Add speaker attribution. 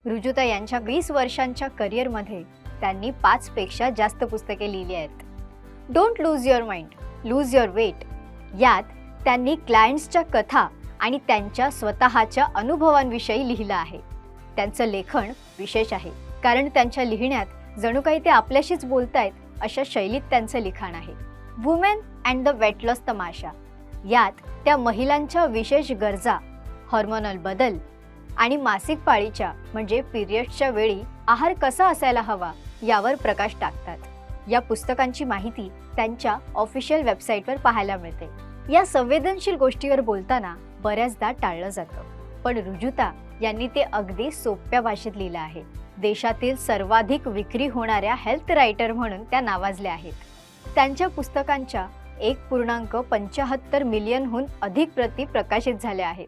Speaker 1: रुजुता यांच्या 20 वर्षांच्या करिअरमध्ये त्यांनी 5 पेक्षा जास्त पुस्तके लिहिली आहेत. Don't lose your mind, lose your weight यात त्यांनी क्लायंट्सच्या कथा आणि त्यांच्या स्वतःच्या अनुभवांविषयी लिहिलं आहे. त्यांचं लेखन विशेष आहे कारण त्यांच्या लिहिण्यात जणू काही ते आपल्याशीच बोलतायत अशा शैलीत त्यांचं लिखाण आहे. Women and the weight loss तमाशा यात त्या महिलांच्या विशेष गरजा, हार्मोनल बदल आणि मासिक पाळीच्या म्हणजे पिरियड्सच्या वेळी आहार कसा असायला हवा यावर प्रकाश टाकतात. या पुस्तकांची माहिती त्यांच्या ऑफिशियल वेबसाईटवर पाहायला मिळते. या संवेदनशील गोष्टीवर बोलताना बऱ्याचदा टाळलं जातं, पण रुजुता यांनी ते अगदी सोप्या भाषेत लिहिलं आहे. देशातील सर्वाधिक विक्री होणाऱ्या हेल्थ रायटर म्हणून त्या नावाजल्या आहेत. त्यांच्या पुस्तकांच्या 1.75 मिलियनहून अधिक प्रती प्रकाशित झाल्या आहेत.